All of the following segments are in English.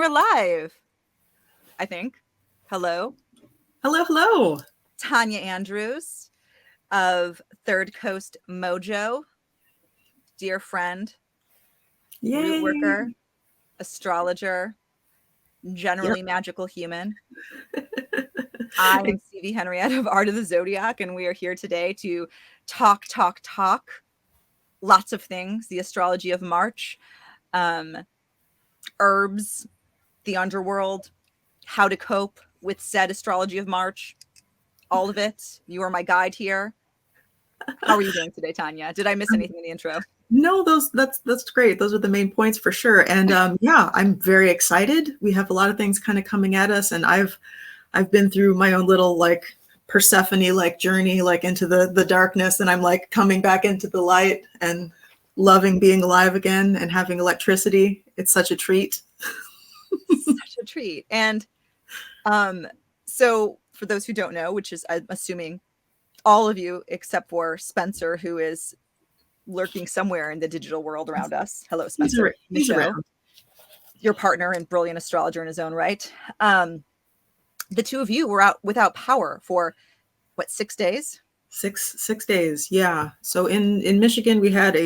we're live, I think. Hello. Hello, hello. Tanya Andrews of Coast Mojo, dear friend, root Yay. worker, astrologer, generally magical human. I am Vivi, Henriette of Art of the ZODIAC, and we are here today to talk. Lots of things, the astrology of March, herbs, the underworld, how to cope with said astrology of March, all of it. You are my guide here. How are you doing today, Tanya? Did I miss anything in the intro? No, that's great. Those are the main points for sure. And yeah, I'm very excited. We have a lot of things kind of coming at us, and I've been through my own little like Persephone like journey like into the darkness, and I'm like coming back into the light and loving being alive again and having electricity. It's such a treat. Such a treat. And so for those who don't know, which is I'm assuming all of you except for Spencer, who is lurking somewhere in the digital world around us. Hello, Spencer. He's around. Your partner and brilliant astrologer in his own right. The two of you were out without power for what, 6 days? Six days, yeah. So in Michigan, we had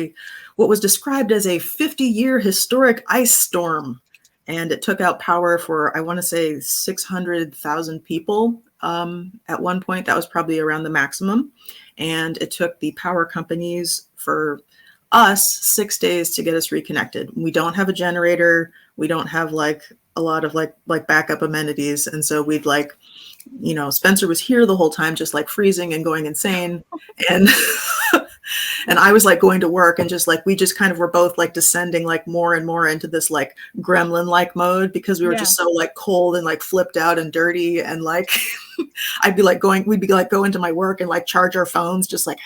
what was described as a 50-year historic ice storm, and it took out power for, I want to say, 600,000 people. At one point, that was probably around the maximum, and it took the power companies for us 6 days to get us reconnected. We don't have a generator. We don't have like a lot of like backup amenities, and so we'd like, you know, Spencer was here the whole time, just like freezing and going insane, and and I was like going to work, and just like we just kind of were both like descending like more and more into this like gremlin like mode, because we were just so like cold and like flipped out and dirty, and like we'd be like go into my work and like charge our phones, just like,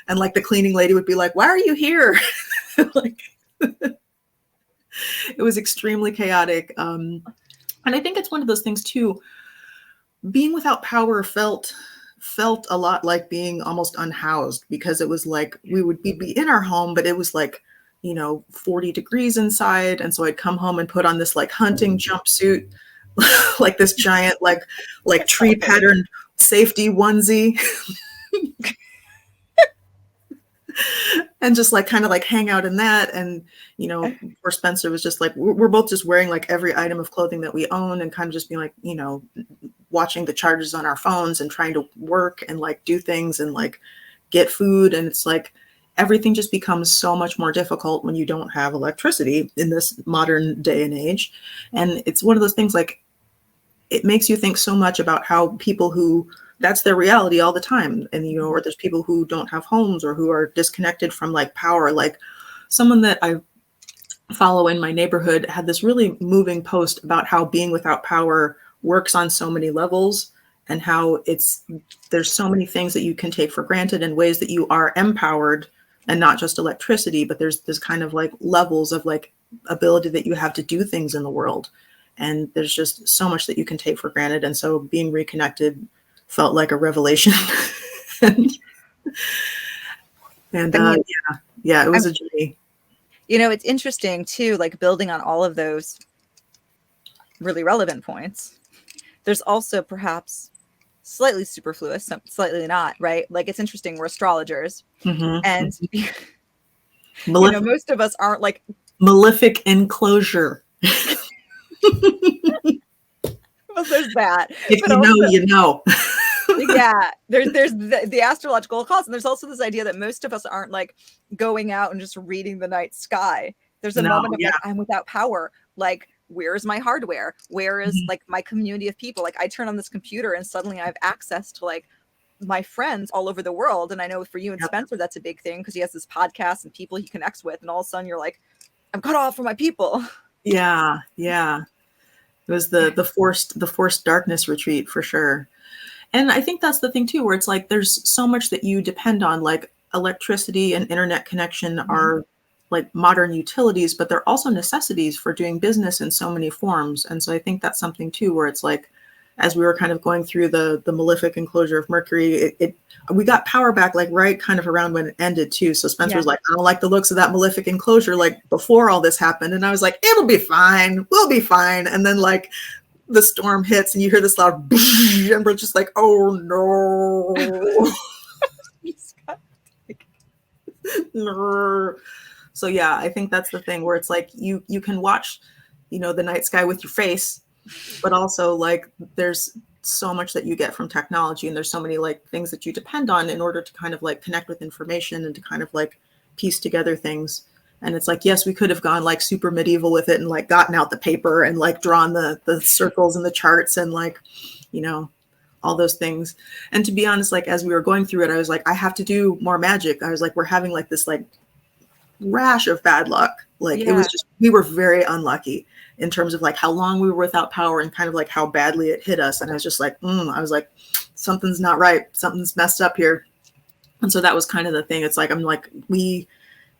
and like the cleaning lady would be like, "Why are you here?" Like it was extremely chaotic. And I think it's one of those things too, being without power felt a lot like being almost unhoused, because it was like we'd be in our home, but it was like, you know, 40 degrees inside. And so I'd come home and put on this like hunting jumpsuit, like this giant, like tree patterned safety onesie. And just like kind of like hang out in that. And, you know, poor Spencer was just like, we're both just wearing like every item of clothing that we own, and kind of just being like, you know, watching the charges on our phones and trying to work and like do things and like get food. And it's like everything just becomes so much more difficult when you don't have electricity in this modern day and age. And it's one of those things, like it makes you think so much about how people who that's their reality all the time. And, you know, or there's people who don't have homes or who are disconnected from like power. Like someone that I follow in my neighborhood had this really moving post about how being without power works on so many levels, and how there's so many things that you can take for granted and ways that you are empowered, and not just electricity, but there's this kind of like levels of like ability that you have to do things in the world. And there's just so much that you can take for granted. And so being reconnected felt like a revelation. and yeah, it was a journey. You know, it's interesting too, like building on all of those really relevant points. There's also perhaps slightly superfluous, slightly not, right? Like it's interesting, we're astrologers, and you know, most of us aren't like malefic enclosure. Well, there's that. If you know, you know. Yeah, there's the astrological cause, and there's also this idea that most of us aren't like going out and just reading the night sky. There's a moment of like, I'm without power. Like, where's my hardware? Where is like my community of people? Like, I turn on this computer and suddenly I have access to like my friends all over the world. And I know for you and Spencer, that's a big thing because he has this podcast and people he connects with, and all of a sudden you're like, I'm cut off from my people. Yeah. It was the forced darkness retreat for sure. And I think that's the thing too, where it's like there's so much that you depend on, like electricity and internet connection are like modern utilities, but they're also necessities for doing business in so many forms. And so I think that's something too, where it's like as we were kind of going through the malefic enclosure of Mercury, we got power back like right kind of around when it ended too. So Spencer was like, I don't like the looks of that malefic enclosure like before all this happened. And I was like, it'll be fine. We'll be fine. And then like the storm hits and you hear this loud and we're just like, oh no. No. So yeah, I think that's the thing where it's like you can watch, the night sky with your face, but also like there's so much that you get from technology, and there's so many like things that you depend on in order to kind of like connect with information and to kind of like piece together things. And it's like, yes, we could have gone like super medieval with it and like gotten out the paper and like drawn the circles and the charts and like, all those things. And to be honest, like as we were going through it, I was like, I have to do more magic. I was like, we're having like this like rash of bad luck. Like it was just, we were very unlucky in terms of like how long we were without power and kind of like how badly it hit us. And I was just like, I was like, something's not right. Something's messed up here. And so that was kind of the thing. It's like, I'm like, we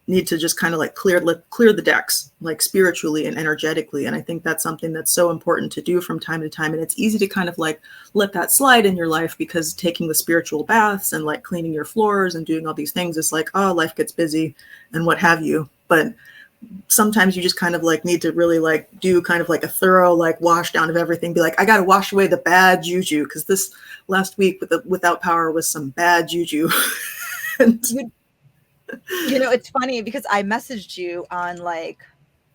need to just kind of like clear the decks, like spiritually and energetically. And I think that's something that's so important to do from time to time. And it's easy to kind of like let that slide in your life because taking the spiritual baths and like cleaning your floors and doing all these things is like, oh, life gets busy and what have you. But sometimes you just kind of like need to really like do kind of like a thorough like wash down of everything. Be like, I got to wash away the bad juju because this last week without power was some bad juju. And, it's funny because I messaged you on like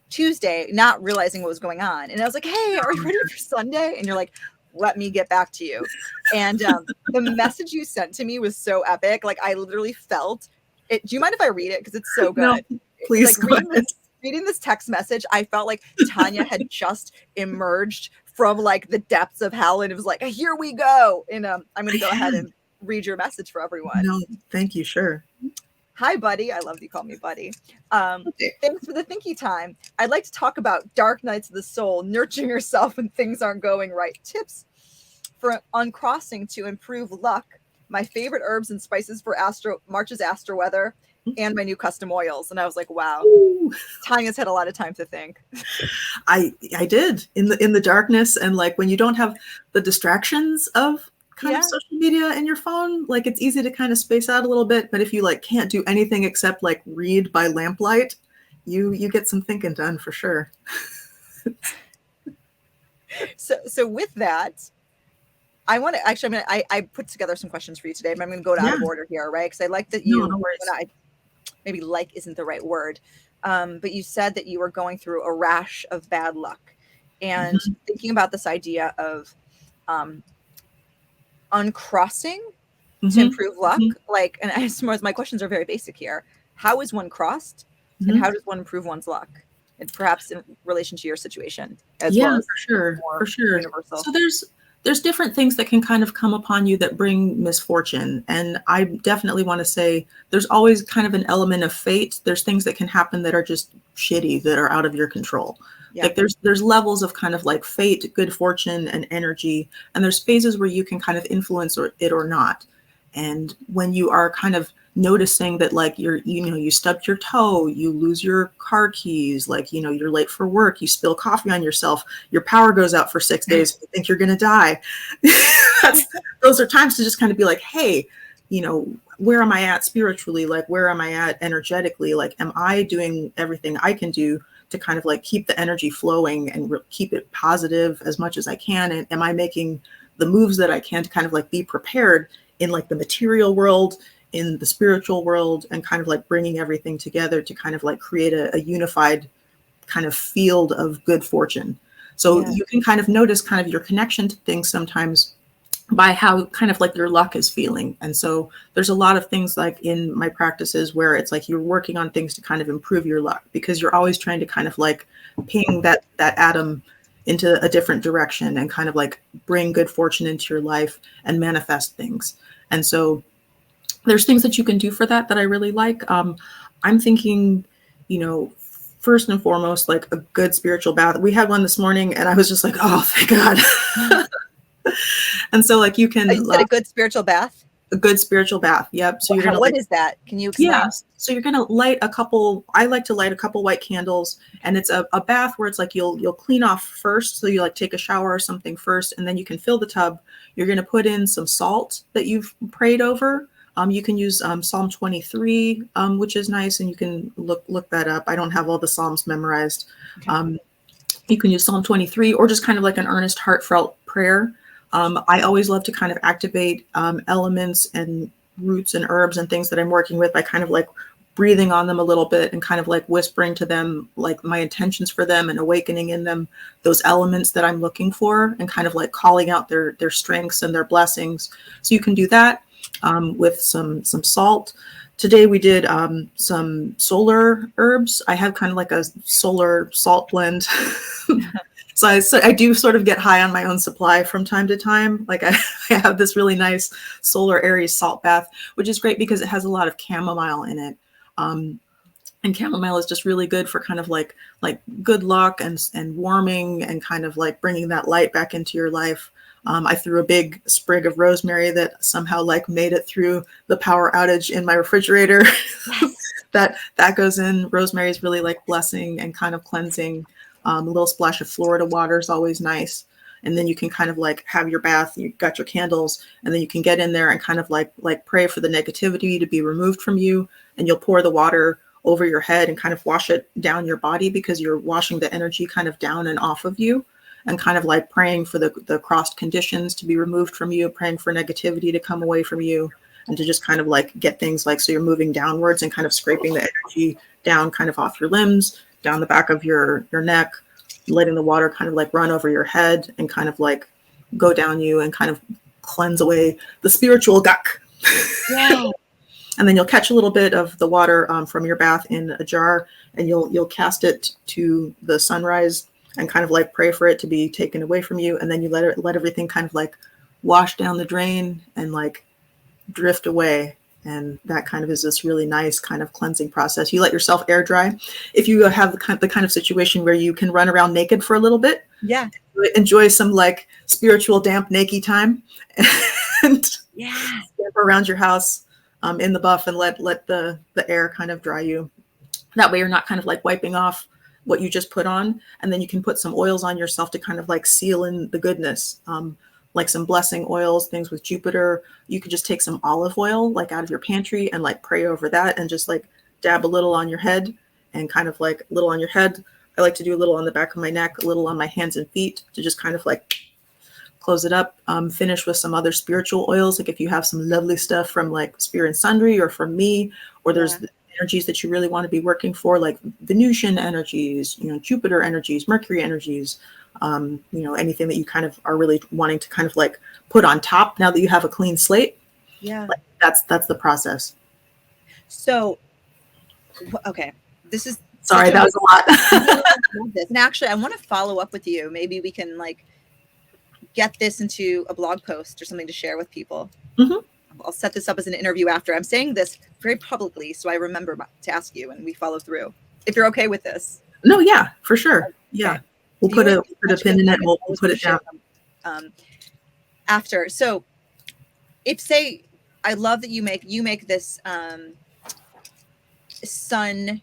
Tuesday, not realizing what was going on. And I was like, hey, are you ready for Sunday? And you're like, let me get back to you. And the message you sent to me was so epic. Like I literally felt it. Do you mind if I read it? Because it's so good. No, please like, reading this text message, I felt like Tanya had just emerged from like the depths of hell. And it was like, here we go. And I'm going to go ahead and read your message for everyone. No, thank you. Sure. Hi, buddy. I love that you call me buddy. Thanks for the thinky time. I'd like to talk about dark nights of the soul, nurturing yourself when things aren't going right. Tips for uncrossing to improve luck. My favorite herbs and spices for March's astro weather, and my new custom oils. And I was like, wow, Tanya's had a lot of time to think. I did in the darkness, and like when you don't have the distractions of kind of social media in your phone, like it's easy to kind of space out a little bit. But if you like can't do anything except like read by lamplight, you get some thinking done for sure. So with that, I want to actually, I put together some questions for you today, but I'm going to go out of order here, right? Because I like that you, maybe like isn't the right word, but you said that you were going through a rash of bad luck, and thinking about this idea of uncrossing to improve luck. Like, and I suppose my questions are very basic here. How is one crossed, and how does one improve one's luck? And perhaps in relation to your situation as well as for sure. Universal. So there's different things that can kind of come upon you that bring misfortune. And I definitely want to say there's always kind of an element of fate. There's things that can happen that are just shitty, that are out of your control. Yeah. Like there's levels of kind of like fate, good fortune, and energy. And there's phases where you can kind of influence it or not. And when you are kind of noticing that like you stubbed your toe, you lose your car keys, like, you're late for work, you spill coffee on yourself, your power goes out for 6 days, you think you're going to die. Those are times to just kind of be like, hey, where am I at spiritually? Like, where am I at energetically? Like, am I doing everything I can do to kind of like keep the energy flowing and keep it positive as much as I can? And am I making the moves that I can to kind of like be prepared in like the material world, in the spiritual world, and kind of like bringing everything together to kind of like create a unified kind of field of good fortune. So you can kind of notice kind of your connection to things sometimes by how kind of like your luck is feeling. And so there's a lot of things like in my practices where it's like you're working on things to kind of improve your luck, because you're always trying to kind of like ping that atom into a different direction and kind of like bring good fortune into your life and manifest things. And so there's things that you can do for that I really like. I'm thinking, first and foremost, like a good spiritual bath. We had one this morning and I was just like, oh, thank God. And so like you can a good spiritual bath. A good spiritual bath. Yep. So you're gonna what is that? Can you explain? Yeah. So you're gonna light a couple. I like to light a couple white candles, and it's a bath where it's like you'll clean off first. So you like take a shower or something first, and then you can fill the tub. You're gonna put in some salt that you've prayed over. You can use Psalm 23, which is nice, and you can look that up. I don't have all the Psalms memorized. Okay. You can use Psalm 23 or just kind of like an earnest, heartfelt prayer. I always love to kind of activate elements and roots and herbs and things that I'm working with by kind of like breathing on them a little bit and kind of like whispering to them like my intentions for them and awakening in them those elements that I'm looking for and kind of like calling out their strengths and their blessings. So you can do that with some salt. Today we did some solar herbs. I have kind of like a solar salt blend. So I do sort of get high on my own supply from time to time. Like I have this really nice solar Aries salt bath, which is great because it has a lot of chamomile in it. And chamomile is just really good for kind of like good luck and warming and kind of like bringing that light back into your life. I threw a big sprig of rosemary that somehow like made it through the power outage in my refrigerator. Yes. that goes in. Rosemary is really like blessing and kind of cleansing. A little splash of Florida water is always nice. And then you can kind of like have your bath, you got your candles, and then you can get in there and kind of like pray for the negativity to be removed from you. And you'll pour the water over your head and kind of wash it down your body because you're washing the energy kind of down and off of you and kind of like praying for the crossed conditions to be removed from you, praying for negativity to come away from you and to just kind of like get things like, so you're moving downwards and kind of scraping the energy down kind of off your limbs, down the back of your neck, letting the water kind of like run over your head and kind of like go down you and kind of cleanse away the spiritual gunk. Yeah. And then you'll catch a little bit of the water from your bath in a jar and you'll cast it to the sunrise and kind of like pray for it to be taken away from you. And then you let everything kind of like wash down the drain and like drift away. And that kind of is this really nice kind of cleansing process. You let yourself air dry. If you have the kind of situation where you can run around naked for a little bit, yeah, enjoy some like spiritual damp naked time, and yeah, step around your house in the buff and let the air kind of dry you. That way you're not kind of like wiping off what you just put on, and then you can put some oils on yourself to kind of like seal in the goodness. Like some blessing oils, things with Jupiter. You could just take some olive oil like out of your pantry and like pray over that and just like dab a little on your head and kind of like a little on your head. I like to do a little on the back of my neck, a little on my hands and feet to just kind of like close it up. Finish with some other spiritual oils. Like if you have some lovely stuff from like Spirit and Sundry or from me, or there's energies that you really want to be working for, like Venusian energies, Jupiter energies, Mercury energies, anything that you kind of are really wanting to kind of like put on top now that you have a clean slate. Yeah. Like that's the process. So, okay. This is sorry, that was a lot. And actually, I want to follow up with you. Maybe we can like get this into a blog post or something to share with people. Mm-hmm. I'll set this up as an interview after. I'm saying this very publicly, so I remember to ask you and we follow through. If you're okay with this. No, yeah, for sure. Yeah. Okay. We'll put a pin in it. We'll put it down. After. So if say, I love that you make this sun,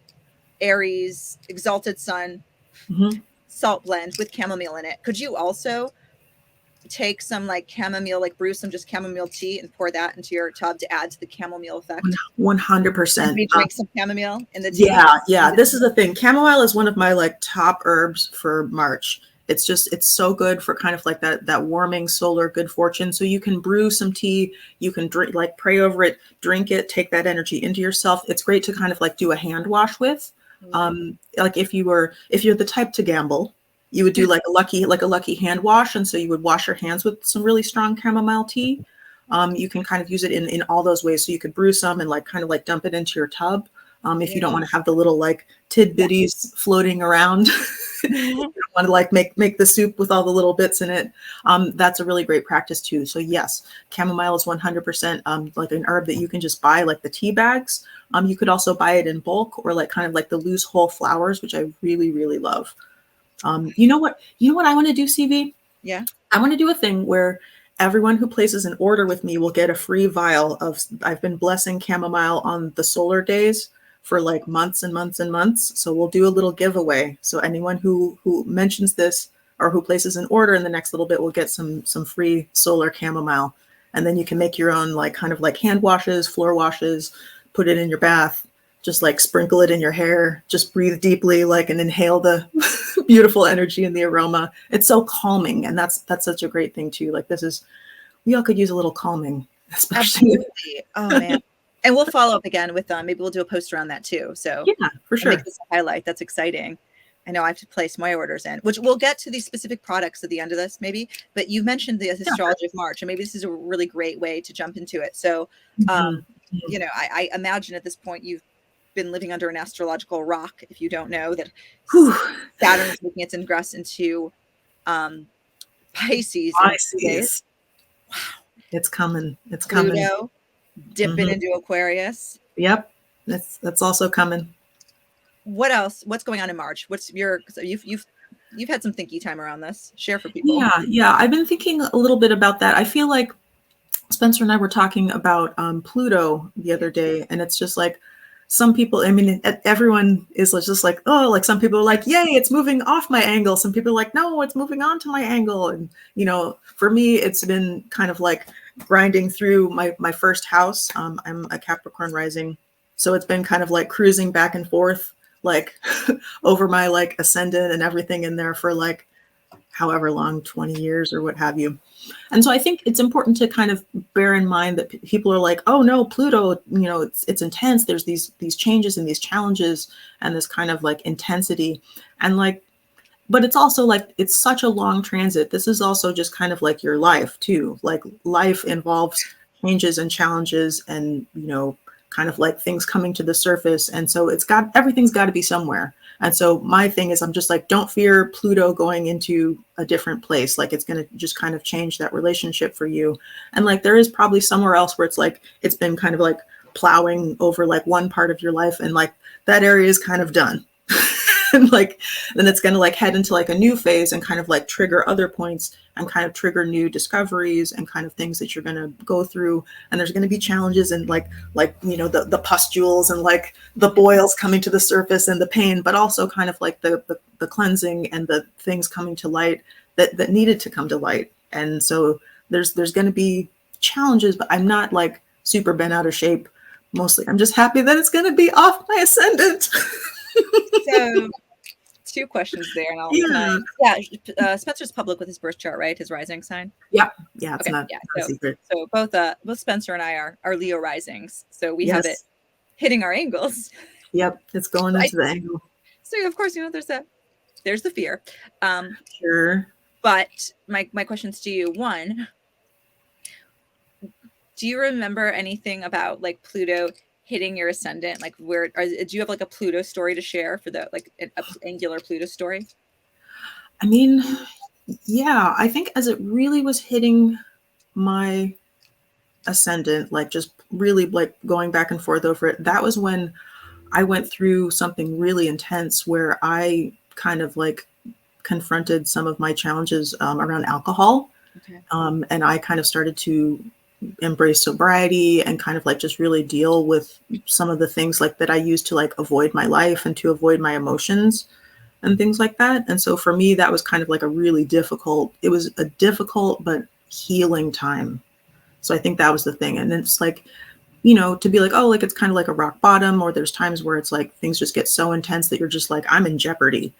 Aries, exalted sun, salt blend with chamomile in it. Could you also take some like chamomile, like brew some just chamomile tea and pour that into your tub to add to the chamomile effect? 100%. Maybe drink some chamomile in the tea. Yeah. This is the thing. Chamomile is one of my like top herbs for March. It's so good for kind of like that warming solar good fortune. So you can brew some tea, you can drink, like pray over it, drink it, take that energy into yourself. It's great to kind of like do a hand wash with. Like if you're the type to gamble, you would do like a lucky hand wash. And so you would wash your hands with some really strong chamomile tea. You can kind of use it in all those ways. So you could brew some and like kind of like dump it into your tub. If you don't want to have the little like tidbitties floating around, you don't want to like make the soup with all the little bits in it. That's a really great practice too. So yes, chamomile is 100% like an herb that you can just buy like the tea bags. You could also buy it in bulk or like kind of like the loose whole flowers, which I really, really love. You know what I want to do, CV? Yeah. I want to do a thing where everyone who places an order with me will get a free vial of, I've been blessing chamomile on the solar days for like months and months and months. So we'll do a little giveaway. So anyone who mentions this or who places an order in the next little bit will get some free solar chamomile. And then you can make your own like kind of like hand washes, floor washes, put it in your bath, just like sprinkle it in your hair, just breathe deeply, like, and inhale the beautiful energy and the aroma. It's so calming. And that's such a great thing too. Like we all could use a little calming, especially. Absolutely. Oh man. And we'll follow up again with maybe we'll do a poster on that too. So yeah, for sure. Make this a highlight. That's exciting. I know I have to place my orders in, which we'll get to these specific products at the end of this maybe, but you mentioned the Astrologer of March, and maybe this is a really great way to jump into it. So, you know, I imagine at this point you've been living under an astrological rock. If you don't know that Saturn is making its ingress into Pisces. Pisces. Wow. It's coming. It's coming. Pluto, dipping into Aquarius. Yep. That's also coming. What else? What's going on in March? What's your, so you've had some thinky time around this. Share for people. Yeah. I've been thinking a little bit about that. I feel like Spencer and I were talking about Pluto the other day, and it's just like some people, I mean, everyone is just like, oh, like some people are like, yay, it's moving off my angle. Some people are like, no, it's moving on to my angle. And, you know, for me, it's been kind of like grinding through my first house. I'm a Capricorn rising. So it's been kind of like cruising back and forth, like over my like ascendant and everything in there for like however long, 20 years or what have you. And so I think it's important to kind of bear in mind that people are like, oh no, Pluto, you know, it's intense. There's these changes and these challenges and this kind of like intensity. And like, but it's also like, it's such a long transit. This is also just kind of like your life too. Like life involves changes and challenges and, you know, kind of like things coming to the surface. And so everything's got to be somewhere. And so my thing is, I'm just like, don't fear Pluto going into a different place. Like it's going to just kind of change that relationship for you. And like, there is probably somewhere else where it's like, it's been kind of like plowing over like one part of your life. And like that area is kind of done. And like, then it's going to like head into like a new phase and kind of like trigger other points and kind of trigger new discoveries and kind of things that you're going to go through. And there's going to be challenges and like, you know, the pustules and like the boils coming to the surface and the pain, but also kind of like the cleansing and the things coming to light that needed to come to light. And so there's going to be challenges, but I'm not like super bent out of shape. Mostly I'm just happy that it's going to be off my ascendant. So 2 questions there, and Spencer's public with his birth chart, right? His rising sign. Yeah, it's not a secret. So both Spencer and I are Leo risings, so we have it hitting our angles. Yep, it's going into the angle. So of course, you know, there's the fear. Sure. But my questions to you: 1, do you remember anything about like Pluto hitting your ascendant? Like do you have like a Pluto story to share for the like an angular Pluto story? I mean, yeah, I think as it really was hitting my ascendant, like just really like going back and forth over it, that was when I went through something really intense where I kind of like confronted some of my challenges around alcohol. Okay. And I kind of started to embrace sobriety and kind of like just really deal with some of the things like that I used to like avoid my life and to avoid my emotions and things like that. And so for me, that was kind of like it was a difficult but healing time. So I think that was the thing. And it's like, you know, to be like, oh, like it's kind of like a rock bottom, or there's times where it's like things just get so intense that you're just like, I'm in jeopardy.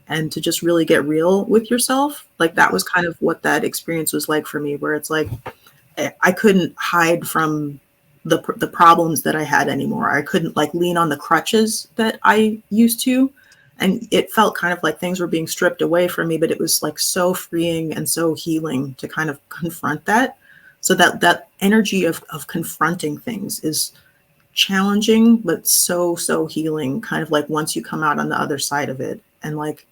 And to just really get real with yourself, like that was kind of what that experience was like for me, where it's like I couldn't hide from the problems that I had anymore. I couldn't like lean on the crutches that I used to. And it felt kind of like things were being stripped away from me, but it was like so freeing and so healing to kind of confront that. So that energy of confronting things is challenging, but so healing, kind of like once you come out on the other side of it. And like,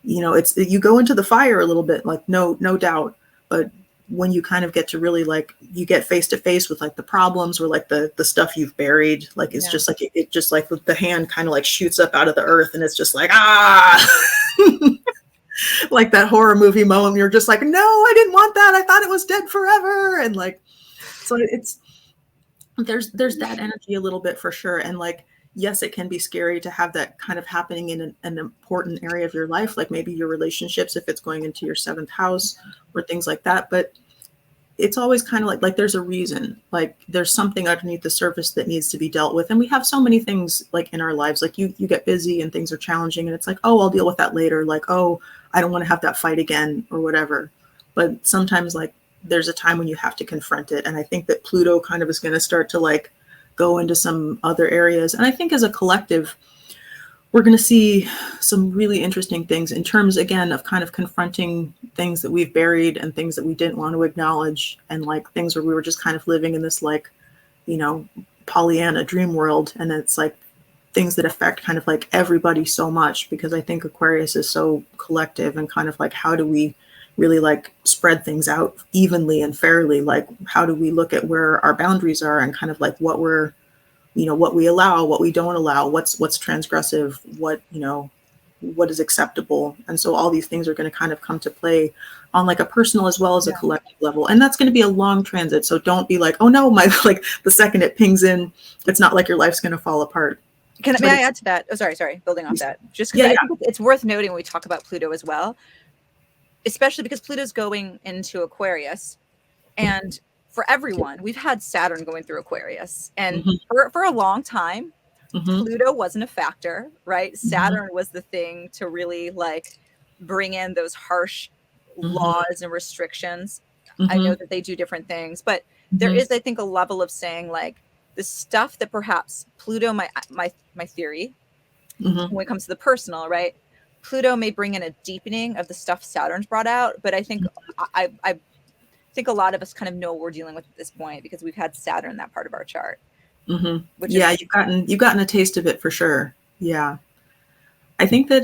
you know, you go into the fire a little bit, like no doubt, but when you kind of get to really like, you get face to face with like the problems or like the stuff you've buried, like it's just like it just like the hand kind of like shoots up out of the earth and it's just like, like that horror movie moment. You're just like, no, I didn't want that. I thought it was dead forever. And like, so there's that energy a little bit for sure. And like, yes, it can be scary to have that kind of happening in an important area of your life, like maybe your relationships, if it's going into your 7th house or things like that. But it's always kind of like there's a reason, like there's something underneath the surface that needs to be dealt with. And we have so many things like in our lives, like you get busy and things are challenging and it's like, oh, I'll deal with that later. Like, oh, I don't want to have that fight again or whatever. But sometimes like there's a time when you have to confront it. And I think that Pluto kind of is going to start to like go into some other areas. And I think as a collective, we're going to see some really interesting things in terms, again, of kind of confronting things that we've buried and things that we didn't want to acknowledge, and like things where we were just kind of living in this like, you know, Pollyanna dream world. And it's like things that affect kind of like everybody so much, because I think Aquarius is so collective and kind of like, how do we really like spread things out evenly and fairly? Like, how do we look at where our boundaries are and kind of like what we're, you know, what we allow, what we don't allow, what's transgressive, what, you know, what is acceptable. And so all these things are going to kind of come to play on like a personal as well as a collective level. And that's going to be a long transit. So don't be like, oh no, my, like the second it pings in, it's not like your life's going to fall apart. May I add to that? Oh, sorry. Building off that, just because I think it's worth noting when we talk about Pluto as well, especially because Pluto's going into Aquarius, and for everyone, we've had Saturn going through Aquarius, and for a long time, Pluto wasn't a factor, right? Saturn was the thing to really like bring in those harsh laws and restrictions. I know that they do different things, but there is, I think, a level of saying like the stuff that perhaps Pluto, my theory, when it comes to the personal, right? Pluto may bring in a deepening of the stuff Saturn's brought out, but I think I think a lot of us kind of know what we're dealing with at this point because we've had Saturn in that part of our chart. Which you've gotten a taste of it for sure. Yeah. I think that,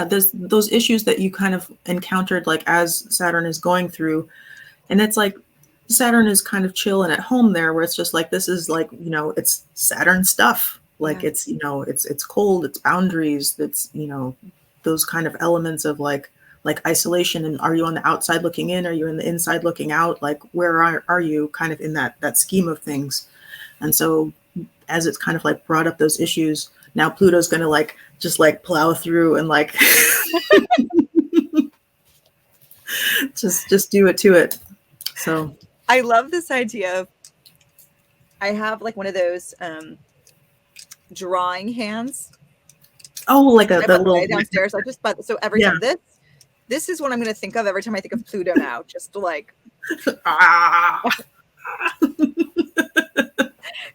there's those issues that you kind of encountered, like as Saturn is going through, and it's like, Saturn is kind of chill and at home there, where it's just like, this is like, you know, it's Saturn stuff. Like it's, you know, it's cold, it's boundaries, it's, you know, those kind of elements of like isolation. And are you on the outside looking in? Are you in the inside looking out? Like, where are you kind of in that scheme of things? And so as it's kind of like brought up those issues, now Pluto's going to like, just like plow through and like, just do it to it. So I love this idea of, I have like one of those drawing hands. Oh, like the little downstairs. I just bought, so every time this is what I'm going to think of every time I think of Pluto now, just to like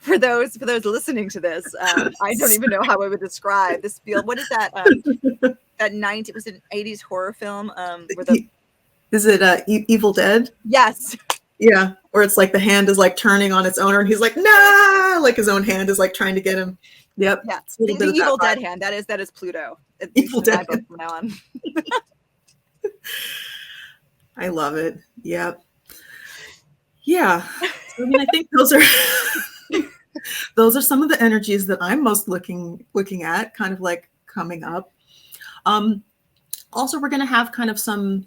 for those listening to this, I don't even know how I would describe this field. What is that? It was an 80s horror film. Is it Evil Dead? Yes. Yeah. Or it's like the hand is like turning on its owner and he's like, nah, like his own hand is like trying to get him. Yep. Yeah. The Evil Dead hand. That is Pluto. Evil Dead from now on. I love it. Yep. Yeah. So, I mean, I think those are some of the energies that I'm most looking at, kind of like coming up. Also, we're going to have kind of some,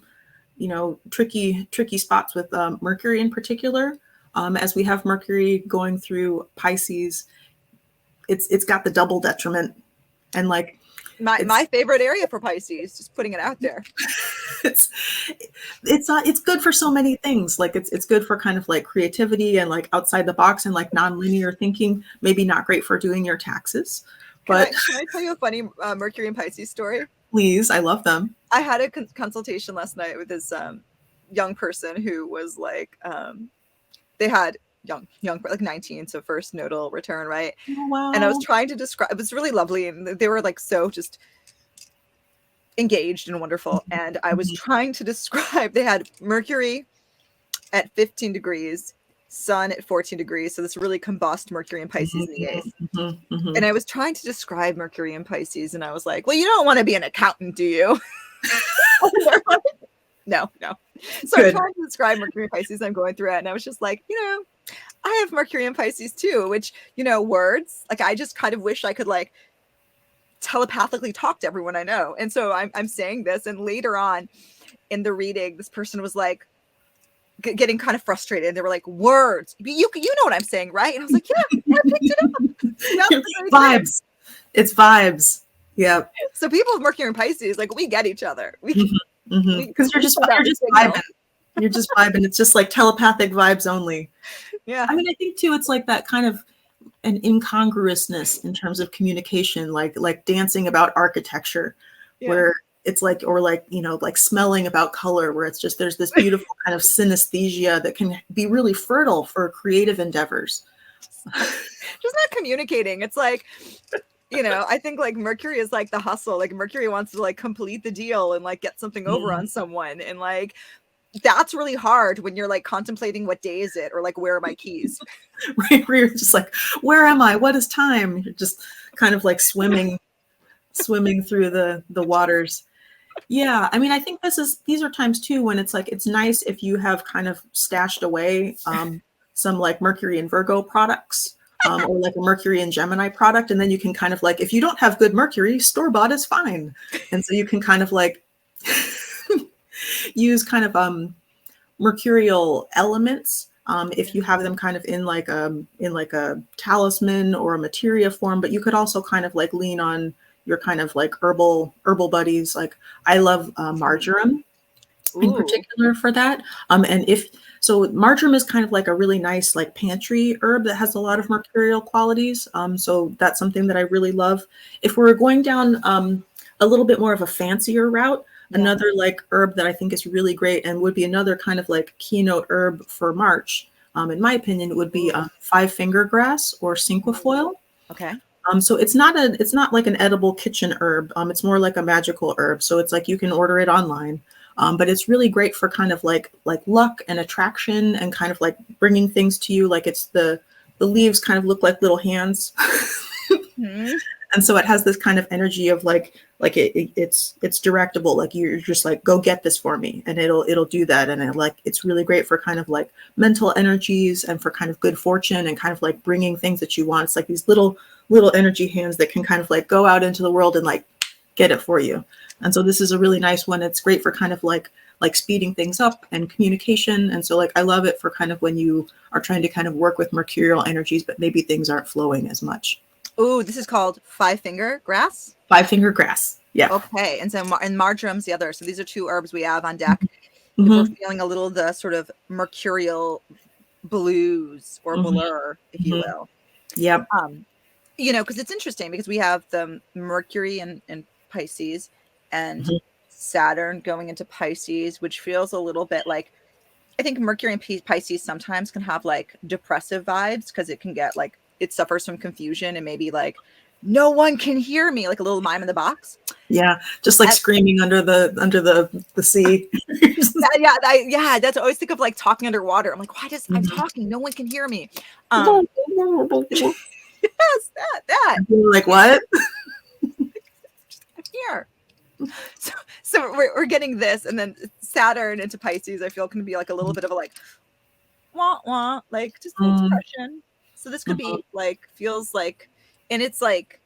you know, tricky spots with Mercury in particular. As we have Mercury going through Pisces, it's got the double detriment, and like my favorite area for Pisces, just putting it out there. It's good for so many things. Like it's good for kind of like creativity and like outside the box and like non-linear thinking. Maybe not great for doing your taxes. But can I tell you a funny Mercury and Pisces story? Please, I love them. I had a consultation last night with this young person who was like, they had young, like 19, so first nodal return, right? Oh, wow. And I was trying to describe, it was really lovely, and they were like so just engaged and wonderful. And I was trying to describe, they had Mercury at 15 degrees, Sun at 14 degrees, so this really combust Mercury and Pisces in the 8th. And I was trying to describe Mercury and Pisces, and I was like, well, you don't want to be an accountant, do you? No. So I'm trying to describe Mercury and Pisces, I'm going through it, and I was just like, you know, I have Mercury and Pisces too, which, you know, words, like I just kind of wish I could like telepathically talk to everyone I know. And so I'm saying this, and later on in the reading, this person was like getting kind of frustrated. They were like, words, you know what I'm saying, right? And I was like, yeah, I picked it up. Vibes. It's vibes. Yeah. So people with Mercury and Pisces, like, we get each other. Because you're just vibing. You're just vibing. It's just like telepathic vibes only. Yeah. I mean, I think too, it's like that kind of an incongruousness in terms of communication, like dancing about architecture, where it's like, or like, you know, like smelling about color, where it's just, there's this beautiful kind of synesthesia that can be really fertile for creative endeavors. Just not communicating. It's like, you know, I think like Mercury is like the hustle. Like Mercury wants to like complete the deal and like get something over on someone. And like, that's really hard when you're like contemplating what day is it, or like, where are my keys? Right, where you're just like, where am I? What is time? You're just kind of like swimming through the waters. Yeah, I mean, I think these are times too when it's like, it's nice if you have kind of stashed away some like Mercury and Virgo products, or like a Mercury and Gemini product, and then you can kind of like, if you don't have good Mercury, store-bought is fine. And so you can kind of like use kind of mercurial elements if you have them kind of in like a talisman or a materia form. But you could also kind of like lean on your kind of like herbal buddies. Like I love marjoram in particular for that. And so marjoram is kind of like a really nice like pantry herb that has a lot of mercurial qualities. So that's something that I really love. If we're going down a little bit more of a fancier route, another like herb that I think is really great and would be another kind of like keynote herb for March, in my opinion, would be 5-finger grass or cinquefoil. Okay. So it's not like an edible kitchen herb. It's more like a magical herb. So it's like you can order it online. But it's really great for kind of like luck and attraction and kind of like bringing things to you. Like it's the leaves kind of look like little hands. And so it has this kind of energy of like it's directable. Like you're just like, go get this for me, and it'll do that. And it's really great for kind of like mental energies and for kind of good fortune and kind of like bringing things that you want. It's like these little energy hands that can kind of like go out into the world and like get it for you. And so this is a really nice one. It's great for kind of like speeding things up and communication. And so like I love it for kind of when you are trying to kind of work with mercurial energies, but maybe things aren't flowing as much. Oh, this is called 5-finger grass? 5-finger grass. Yeah. Okay. And so and marjoram's the other. So these are two herbs we have on deck. If we're feeling a little of the sort of mercurial blues or blur, if you will. Yep. You know, because it's interesting because we have the Mercury and Pisces and Saturn going into Pisces, which feels a little bit like, I think Mercury and Pisces sometimes can have like depressive vibes because it can get like, it suffers from confusion and maybe like, no one can hear me, like a little mime in the box. Yeah, just like screaming under the sea. Yeah, that's I always think of like talking underwater. I'm like, why does I'm talking? No one can hear me. Yes, that. You're like, what? I'm here. So we're getting this, and then Saturn into Pisces, I feel can be like a little bit of a like wah wah, like just expression. So this could be like, feels like, and it's like,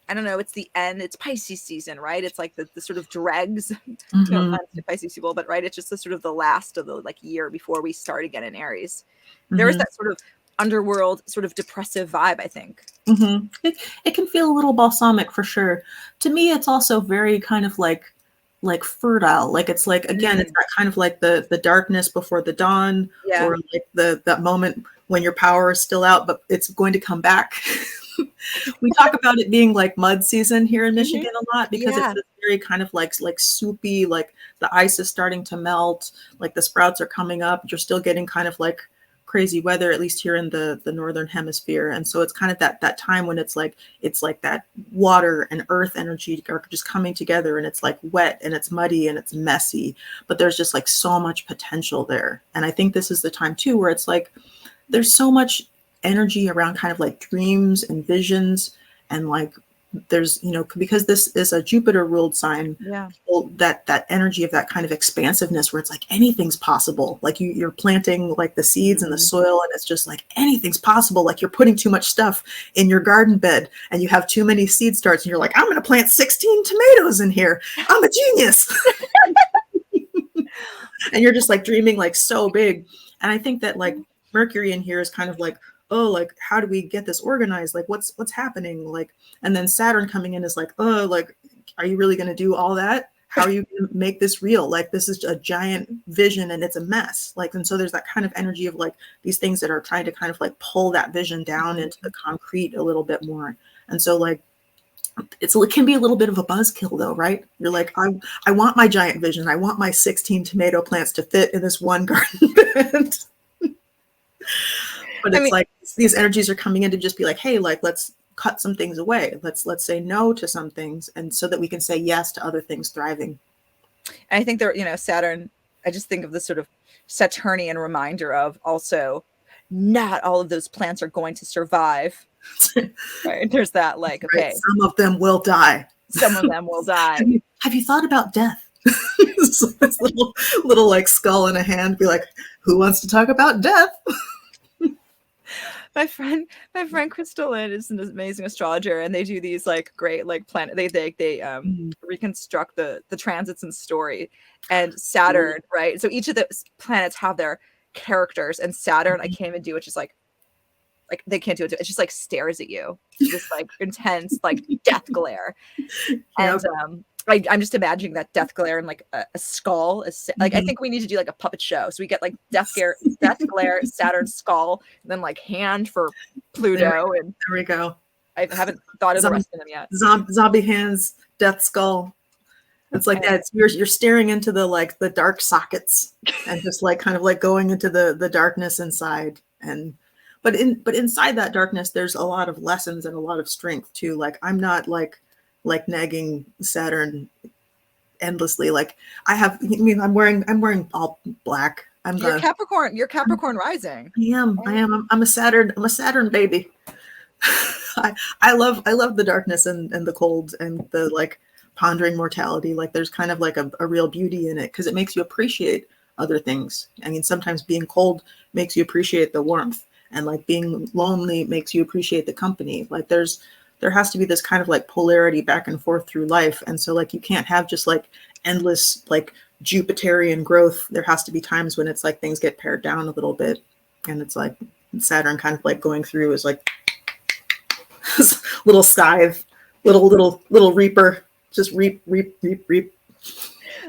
I don't know, it's the end, it's Pisces season, right? It's like the sort of dregs, not Pisces people, but right, it's just the sort of the last of the like year before we start again in Aries. There is that sort of underworld, sort of depressive vibe, I think. It can feel a little balsamic for sure. To me, it's also very kind of like fertile. Like it's like, again, it's that kind of like the darkness before the dawn, or like that moment when your power is still out, but it's going to come back. We talk about it being like mud season here in Michigan a lot because it's very kind of like soupy, like the ice is starting to melt, like the sprouts are coming up. You're still getting kind of like crazy weather, at least here in the northern hemisphere. And so it's kind of that time when it's like that water and earth energy are just coming together, and it's like wet and it's muddy and it's messy, but there's just like so much potential there. And I think this is the time too where it's like there's so much energy around kind of like dreams and visions and like there's, because this is a Jupiter ruled sign, that energy of that kind of expansiveness where it's like anything's possible. Like you're planting like the seeds in the soil, and it's just like anything's possible. Like you're putting too much stuff in your garden bed and you have too many seed starts, and you're like, I'm going to plant 16 tomatoes in here. I'm a genius. And you're just like dreaming like so big. And I think that like Mercury in here is kind of like, oh, like, how do we get this organized? Like, what's happening? Like, and then Saturn coming in is like, oh, like, are you really going to do all that? How are you going to make this real? Like, this is a giant vision and it's a mess. Like, and so there's that kind of energy of like these things that are trying to kind of like pull that vision down into the concrete a little bit more. And so like, it can be a little bit of a buzzkill though, right? You're like, I want my giant vision. I want my 16 tomato plants to fit in this one garden bed. But it's like these energies are coming in to just be like, hey, like, let's cut some things away. Let's say no to some things, and so that we can say yes to other things thriving. And I think there, Saturn, I just think of this sort of Saturnian reminder of also not all of those plants are going to survive. Right? There's that like, okay. Some of them will die. Some of them will die. Have you thought about death? So this little like skull in a hand, be like, who wants to talk about death? My friend Crystal Lynn is an amazing astrologer, and they do these like great like planet. They reconstruct the transits and story, and Saturn, right? So each of the planets have their characters, and Saturn, I can't even do it. Just like they can't do it. It just like stares at you, this like intense like death glare, and I'm just imagining that death glare and like a skull is like, I think we need to do like a puppet show. So we get like death glare, Saturn skull, and then like hand for Pluto. And there we go. I haven't thought of the rest of them yet. Zombie hands, death skull. It's like that. You're staring into the dark sockets and just like kind of like going into the darkness inside. But inside that darkness, there's a lot of lessons and a lot of strength too. Like I'm not like nagging Saturn endlessly. Like I'm wearing all black. You're Capricorn rising. I'm a Saturn baby. I love the darkness and the cold and the like pondering mortality. Like there's kind of like a real beauty in it because it makes you appreciate other things. I mean, sometimes being cold makes you appreciate the warmth, and like being lonely makes you appreciate the company. Like there has to be this kind of like polarity back and forth through life. And so like you can't have just like endless like Jupiterian growth. There has to be times when it's like things get pared down a little bit. And it's like Saturn kind of like going through is like little scythe, little reaper, just reap.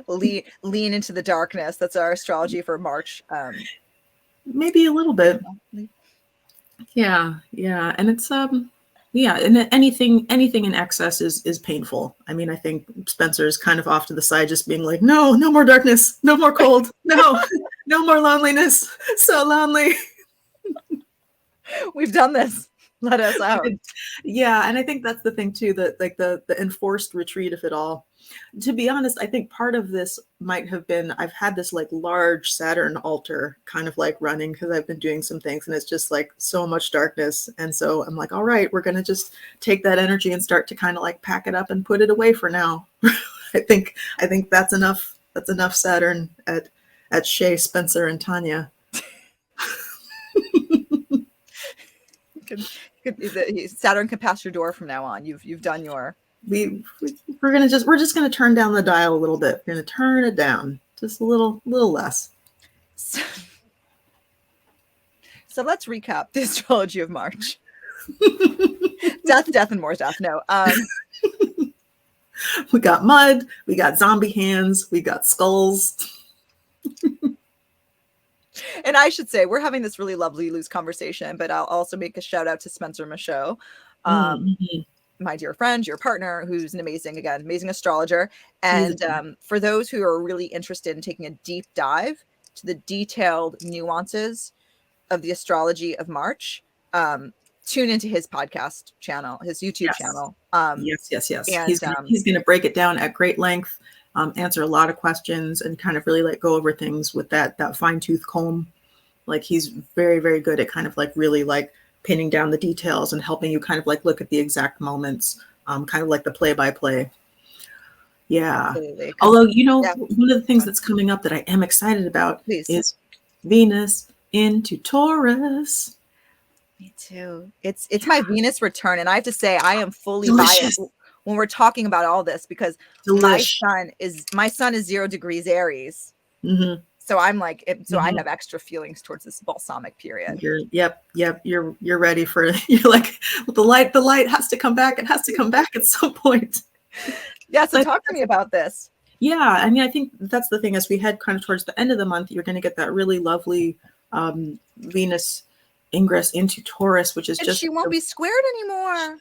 Lean into the darkness. That's our astrology for March. Maybe a little bit. Yeah. And it's and anything in excess is painful. I mean, I think Spencer's kind of off to the side, just being like, no more darkness, no more cold, no more loneliness, so lonely. We've done this. Let us out. Yeah, and I think that's the thing too, that like the enforced retreat of it all. To be honest, I think part of this might have been I've had this like large Saturn altar kind of like running because I've been doing some things and it's just like so much darkness. And so I'm like, all right, we're going to just take that energy and start to kind of like pack it up and put it away for now. I think that's enough. That's enough Saturn at Shay, Spencer, and Tanya. Saturn can pass your door from now on. You've done your. We're just gonna turn down the dial a little bit. We're gonna turn it down just a little less. So let's recap the astrology of March. death and more death. No. We got mud. We got zombie hands. We got skulls. And I should say we're having this really lovely loose conversation, but I'll also make a shout out to Spencer Michaud. My dear friend, your partner, who's an amazing astrologer. And for those who are really interested in taking a deep dive to the detailed nuances of the astrology of March, tune into his podcast channel, his YouTube channel. Yes. And he's going to break it down at great length, answer a lot of questions, and kind of really like go over things with that fine tooth comb. Like he's very, very good at kind of like really like pinning down the details and helping you kind of like look at the exact moments kind of like the play-by-play. Yeah. Absolutely. Although, you know, Yeah. one of the things that's coming up that I am excited about is Venus into Taurus. Me too. It's my Venus return, and I have to say I am fully biased when we're talking about all this because my sun is 0 degrees Aries. Mm-hmm. So I'm like, I have extra feelings towards this balsamic period. Yep. You're ready for. You're like the light has to come back. It has to come back at some point. Yeah. So talk to me about this. Yeah, I mean, I think that's the thing. As we head kind of towards the end of the month, you're going to get that really lovely Venus ingress into Taurus, which is just she won't be squared anymore.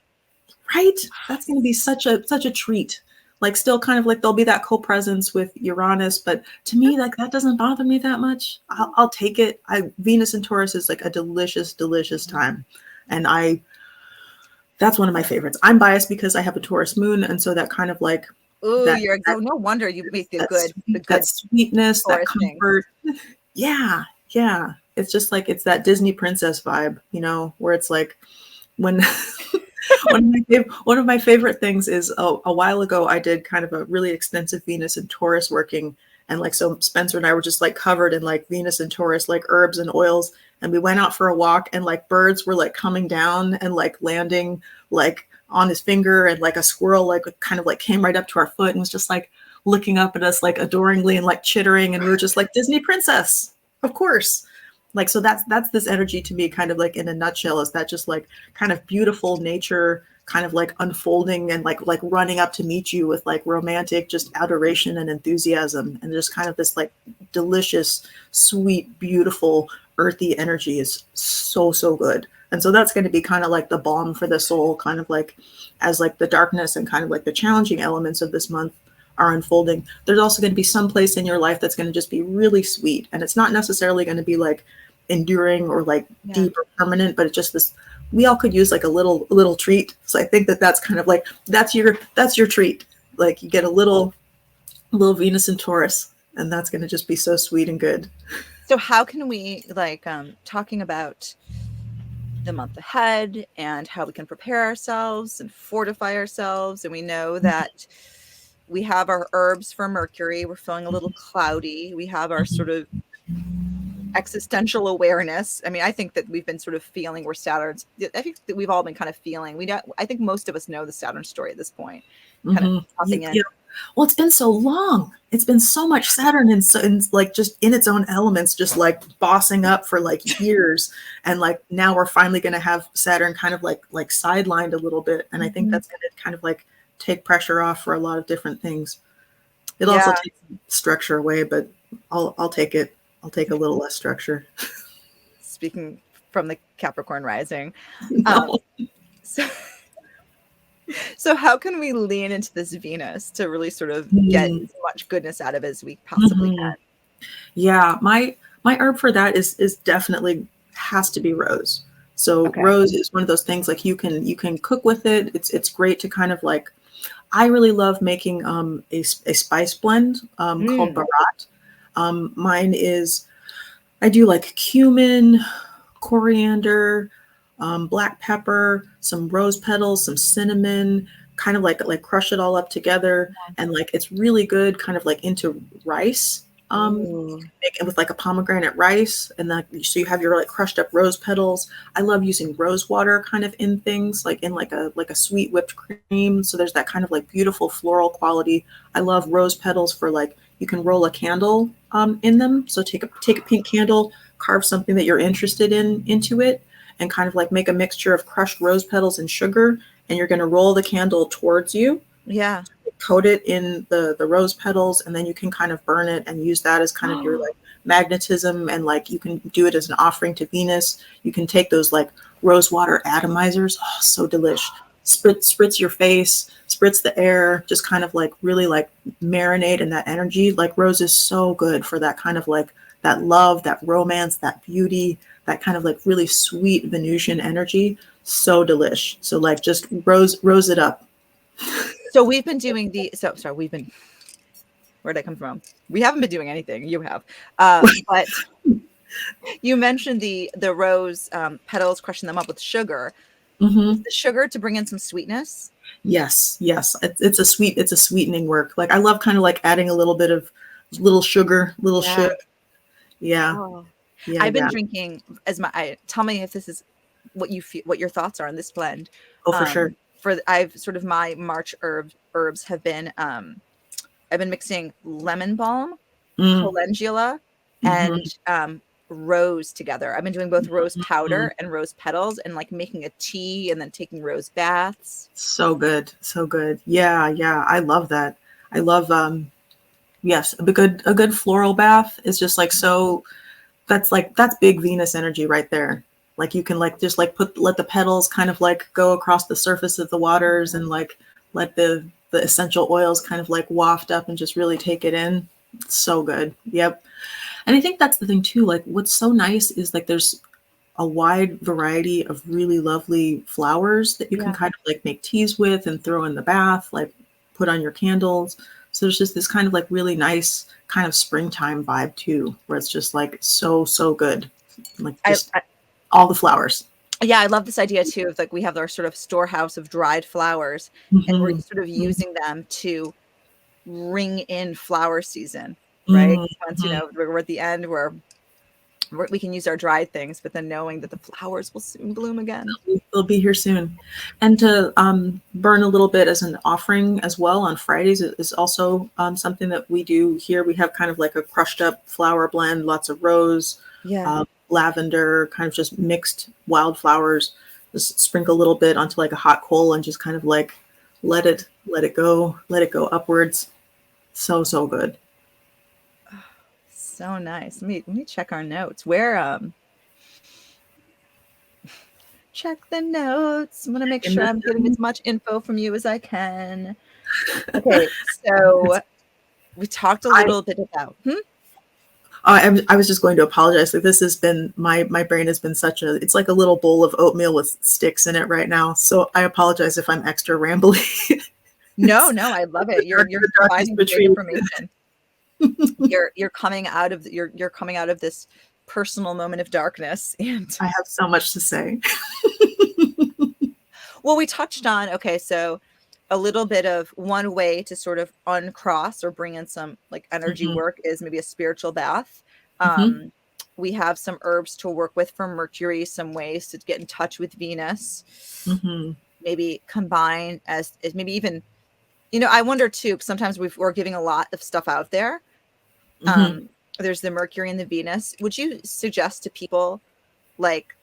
Right? That's going to be such a treat. Like still kind of like there'll be that co-presence with Uranus, but to me, like that doesn't bother me that much. I'll take it. Venus and Taurus is like a delicious time. And that's one of my favorites. I'm biased because I have a Taurus moon. And so that kind of like, no wonder you make that sweetness, that comfort. Yeah. It's just like, it's that Disney princess vibe, you know, where it's like when one of my favorite things is a while ago, I did kind of a really extensive Venus and Taurus working. And like, so Spencer and I were just like covered in like Venus and Taurus, like herbs and oils. And we went out for a walk and like birds were like coming down and like landing like on his finger, and like a squirrel like kind of like came right up to our foot and was just like looking up at us like adoringly and like chittering. And we were just like, Disney princess, of course. Like, so that's this energy to me, kind of like in a nutshell, is that just like kind of beautiful nature kind of like unfolding and like running up to meet you with like romantic just adoration and enthusiasm. And just kind of this like delicious, sweet, beautiful, earthy energy is so good. And so that's going to be kind of like the balm for the soul, kind of like as like the darkness and kind of like the challenging elements of this month are unfolding. There's also going to be some place in your life that's going to just be really sweet. And it's not necessarily going to be like enduring or like deep or permanent, but it's just this, we all could use like a little treat. So I think that's kind of like, that's your treat. Like you get a little Venus and Taurus, and that's going to just be so sweet and good. So how can we like, talking about the month ahead and how we can prepare ourselves and fortify ourselves. And we know that we have our herbs for Mercury. We're feeling a little cloudy. We have our sort of existential awareness. I mean, I think that we've been sort of feeling where Saturn's, I think that we've all been kind of feeling, I think most of us know the Saturn story at this point. Kind of popping in. Yeah. Well, it's been so long. It's been so much Saturn and like just in its own elements, just like bossing up for like years. And like now we're finally going to have Saturn kind of like sidelined a little bit. And I think that's going to kind of like take pressure off for a lot of different things. It also takes structure away, but I'll take it. I'll take a little less structure. Speaking from the Capricorn rising. So how can we lean into this Venus to really sort of get as much goodness out of it as we possibly can? Yeah, my herb for that is definitely has to be rose. So rose is one of those things like you can cook with it. It's great to kind of like, I really love making a spice blend called Barat. Mine is, I do like cumin, coriander, black pepper, some rose petals, some cinnamon, kind of like crush it all up together. And like, it's really good kind of like into rice, make it with like a pomegranate rice. And then, so you have your like crushed up rose petals. I love using rose water kind of in things like in like a sweet whipped cream. So there's that kind of like beautiful floral quality. I love rose petals for like, you can roll a candle in them. So take a pink candle, carve something that you're interested in into it, and kind of like make a mixture of crushed rose petals and sugar. And you're going to roll the candle towards you. Yeah. Coat it in the rose petals, and then you can kind of burn it and use that as kind of your like magnetism. And like, you can do it as an offering to Venus. You can take those like rose water atomizers. Oh, so delish. Spritz your face, spritz the air, just kind of like really like marinate in that energy. Like rose is so good for that kind of like that love, that romance, that beauty, that kind of like really sweet Venusian energy. So delish. So like just rose it up. So we've been doing where'd I come from? We haven't been doing anything. You have, but you mentioned the rose petals, crushing them up with sugar. Mm-hmm. the sugar to bring in some sweetness. Yes, yes. It's a sweetening work. Like I love kind of like adding a little bit of little sugar, little Yeah. sugar. Yeah, Oh, yeah, I've been yeah. drinking tell me if this is what you feel, what your thoughts are on this blend. Oh, for sure. I've sort of my March herbs have been I've been mixing lemon balm, Mm, calendula, mm-hmm, and rose together. I've been doing both rose mm. powder and rose petals and like making a tea and then taking rose baths. So good, so good. Yeah, yeah. I love that. I love yes, a good floral bath is just like so that's big Venus energy right there. Like you can like just like let the petals kind of like go across the surface of the waters and like let the essential oils kind of like waft up and just really take it in. It's so good. Yep. And I think that's the thing too. Like what's so nice is like there's a wide variety of really lovely flowers that you can Yeah. kind of like make teas with and throw in the bath, like put on your candles. So there's just this kind of like really nice kind of springtime vibe too, where it's just like so good. Like just I all the flowers. yeah, I love this idea too of like we have our sort of storehouse of dried flowers and we're Mm-hmm. sort of using them to ring in flower season, right? Mm-hmm. Once we're at the end where we can use our dried things, but then knowing that the flowers will soon bloom again. They'll be here soon. And to burn a little bit as an offering as well on Fridays is also something that we do here. We have kind of like a crushed up flower blend, lots of rose, Yeah. lavender, kind of just mixed wildflowers. Just sprinkle a little bit onto like a hot coal and just kind of like let it let it go upwards. So good. So nice. Let me check our notes. Where check the notes. I'm gonna make sure I'm getting as much info from you as I can. Okay, so we talked a little bit about I was just going to apologize. Like this has been my brain has been it's like a little bowl of oatmeal with sticks in it right now. So I apologize if I'm extra rambly. No, I love it. You're providing great information. You're coming out of you're coming out of this personal moment of darkness, and I have so much to say. well, we touched on so a little bit of one way to sort of uncross or bring in some like energy Mm-hmm. work is maybe a spiritual bath. Mm-hmm. We have some herbs to work with for Mercury, some ways to get in touch with Venus, Mm-hmm. maybe combine as maybe even, I wonder too, sometimes we're giving a lot of stuff out there. Mm-hmm. There's the Mercury and the Venus. Would you suggest to people, like,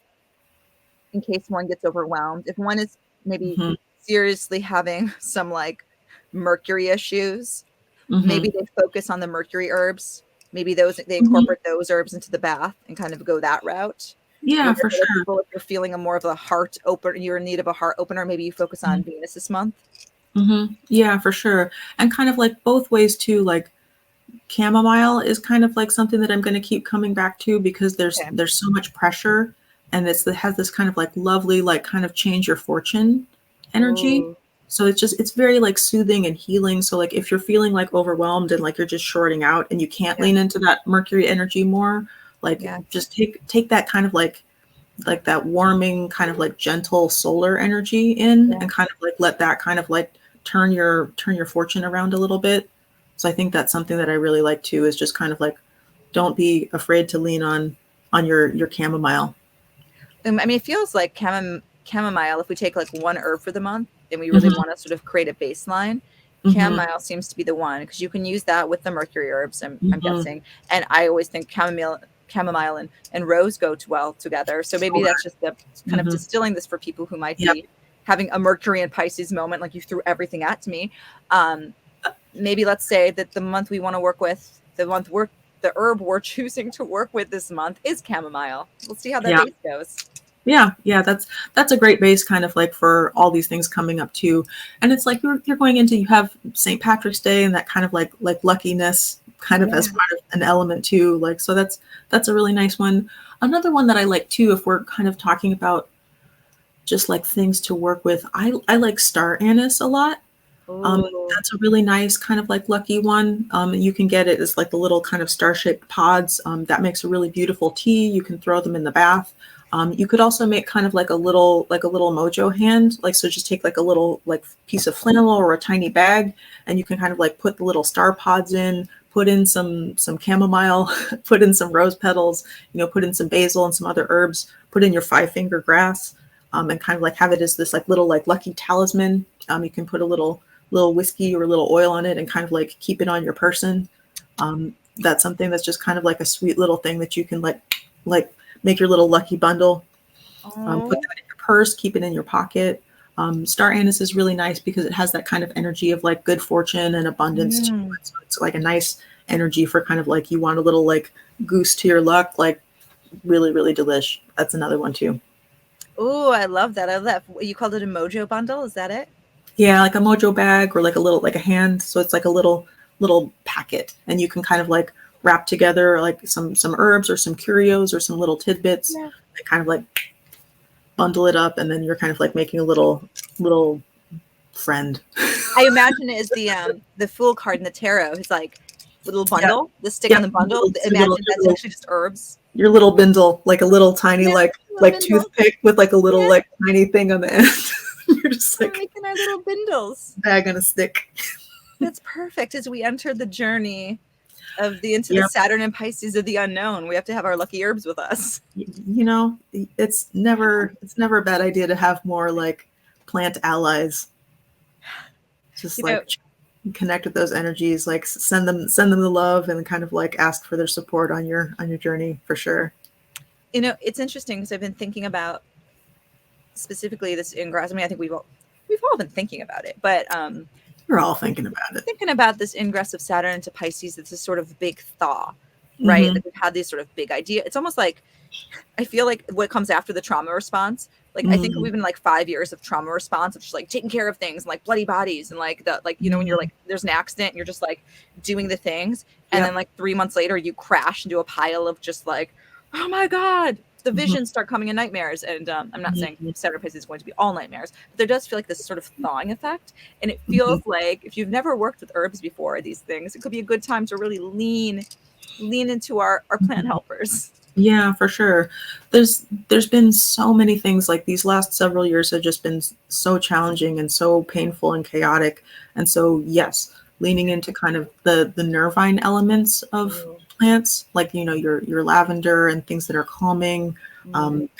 in case one gets overwhelmed, if one is maybe Mm-hmm. seriously having some like Mercury issues, Mm-hmm. maybe they focus on the Mercury herbs. Maybe they Mm-hmm. incorporate those herbs into the bath and kind of go that route. Yeah, Maybe for other sure. people, if you're feeling a more of a heart opener, you're in need of a heart opener, maybe you focus on Venus this month. Mm-hmm. Yeah, for sure. And kind of like both ways too. Like chamomile is kind of like something that I'm going to keep coming back to because Okay. there's so much pressure, and it has this kind of like lovely like kind of change your fortune energy. Ooh, So it's very like soothing and healing. So like if you're feeling like overwhelmed and like you're just shorting out and you can't yeah, lean into that Mercury energy more, like yeah, just take that kind of like that warming kind of like gentle solar energy in yeah. and kind of like let that kind of like turn your fortune around a little bit. So I think that's something that I really like too, is just kind of like don't be afraid to lean on your chamomile. I mean, it feels like chamomile, if we take like one herb for the month and we really Mm-hmm, want to sort of create a baseline, mm-hmm, chamomile seems to be the one because you can use that with the Mercury herbs, I'm mm-hmm. guessing. And I always think chamomile and rose go well together. So So maybe that's just the kind of mm-hmm. distilling this for people who might Yep. be having a Mercury and Pisces moment, like you threw everything at me. Maybe let's say that the month we want to work with, the herb we're choosing to work with this month is chamomile. We'll see how that Yeah. base goes. Yeah, that's a great base kind of like for all these things coming up too. And it's like you're going into, you have St. Patrick's Day and that kind of like luckiness kind of Yeah. as part of an element too. Like so that's a really nice one. Another one that I like too, if we're kind of talking about just like things to work with, I like star anise a lot. Oh, That's a really nice kind of like lucky one. And you can get it as like the little kind of star-shaped pods. That makes a really beautiful tea. You can throw them in the bath. You could also make kind of like a little mojo hand. Like, so just take like a little like piece of flannel or a tiny bag, and you can kind of like put the little star pods in, put in some chamomile, put in some rose petals, put in some basil and some other herbs, put in your 5-finger grass, and kind of like have it as this like little like lucky talisman. You can put a little whiskey or a little oil on it and kind of like keep it on your person. That's something that's just kind of like a sweet little thing that you can like make your little lucky bundle. Put that in your purse, keep it in your pocket. Star anise is really nice because it has that kind of energy of like good fortune and abundance to it. So it's like a nice energy for kind of like you want a little like goose to your luck, like really, really delish. That's another one too. Oh, I love that. I love that. You called it a mojo bundle. Is that it? Yeah, like a mojo bag or like a little like a hand. So it's like a little packet, and you can kind of like wrap together like some herbs or some curios or some little tidbits. Yeah. And kind of like bundle it up, and then you're kind of like making a little friend. I imagine it is the Fool card in the tarot. It's like little bundle, the stick on the bundle. Imagine that's actually just herbs. Your little bindle, like a little tiny like toothpick with like a little like tiny thing on the end. You're just like making our little bindles. Bag on a stick. That's perfect as we enter the journey of the Saturn and Pisces of the unknown. We have to have our lucky herbs with us. It's never a bad idea to have more like plant allies. Just connect with those energies, like send them the love and kind of like ask for their support on your journey for sure. It's interesting because I've been thinking about specifically this ingress. I mean, I think we've all been thinking about it, but we're all thinking about it. Thinking about this ingress of Saturn into Pisces, it's this sort of big thaw, right? Mm-hmm. Like we've had these sort of big idea. It's almost like, I feel like what comes after the trauma response, like I think we've been like 5 years of trauma response of just like taking care of things and like bloody bodies and like the like when you're like there's an accident and you're just like doing the things and then like 3 months later you crash into a pile of just like, oh my god, the visions start coming in nightmares. And I'm not saying Saturn Pisces is going to be all nightmares, but there does feel like this sort of thawing effect. And it feels like if you've never worked with herbs before, these things, it could be a good time to really lean into our plant helpers. Yeah, for sure. There's been so many things, like these last several years have just been so challenging and so painful and chaotic. And so, yes, leaning into kind of the nervine elements of plants, like, your lavender and things that are calming,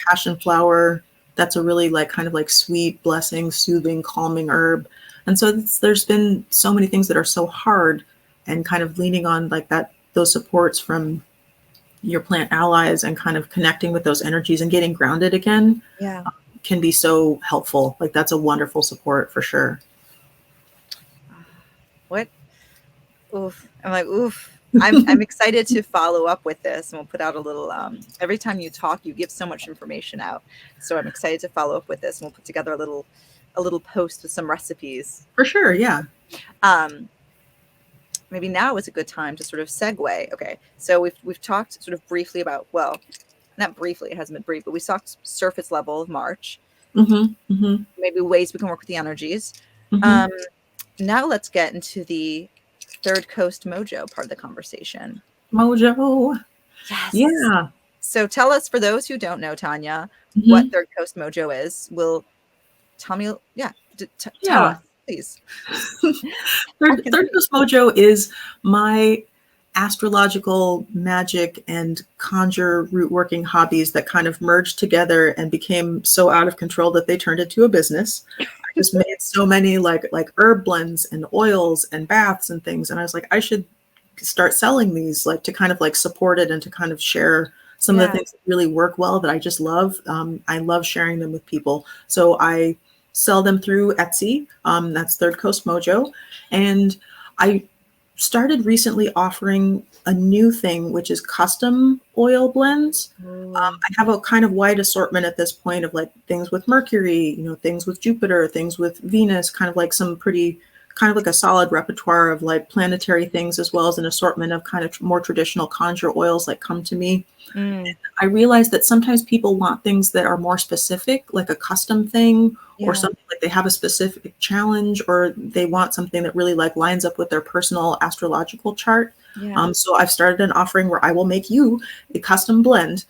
passion flower. That's a really like kind of like sweet, blessing, soothing, calming herb. And so there's been so many things that are so hard, and kind of leaning on like those supports from your plant allies and kind of connecting with those energies and getting grounded again can be so helpful. Like that's a wonderful support for sure. What? Oof. I'm like, oof. I'm excited to follow up with this, and we'll put out a little, every time you talk, you give so much information out. So I'm excited to follow up with this, and we'll put together a little post with some recipes. For sure. Yeah. Maybe now is a good time to sort of segue. Okay, so we've talked sort of briefly about, well, not briefly, it hasn't been brief, but we talked surface level of March. Maybe ways we can work with the energies. Now let's get into the Third Coast Mojo part of the conversation. Mojo. Yes. Yeah. So tell us, for those who don't know, Tanya, what Third Coast Mojo is. Tell me, tell us. Please. Third Coast Mojo is my astrological magic and conjure root working hobbies that kind of merged together and became so out of control that they turned into a business. I just made so many like herb blends and oils and baths and things. And I was like, I should start selling these, like to kind of like support it and to kind of share some of the things that really work well that I just love. I love sharing them with people. So I sell them through Etsy. That's Third Coast Mojo. And I started recently offering a new thing, which is custom oil blends. I have a kind of wide assortment at this point of like things with Mercury, things with Jupiter, things with Venus, kind of like some pretty, kind of like a solid repertoire of like planetary things, as well as an assortment of kind of more traditional conjure oils that come to me. I realized that sometimes people want things that are more specific, like a custom thing, or something like they have a specific challenge, or they want something that really like lines up with their personal astrological chart. So I've started an offering where I will make you a custom blend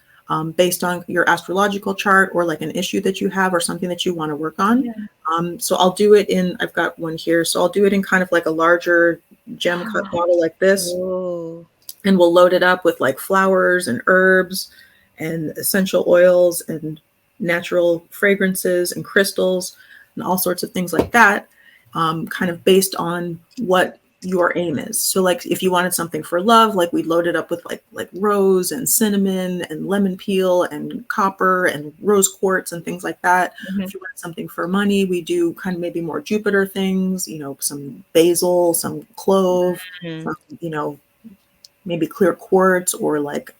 based on your astrological chart or like an issue that you have or something that you want to work on. Yeah. So I'll do it in, I've got one here. So I'll do it in kind of like a larger gem cut bottle like this. Whoa. And we'll load it up with like flowers and herbs and essential oils and natural fragrances and crystals and all sorts of things like that, kind of based on what your aim is. So like if you wanted something for love, like we load it up with like rose and cinnamon and lemon peel and copper and rose quartz and things like that. If you want something for money, we do kind of maybe more Jupiter things, you know, some basil, some clove, some, you know, maybe clear quartz or like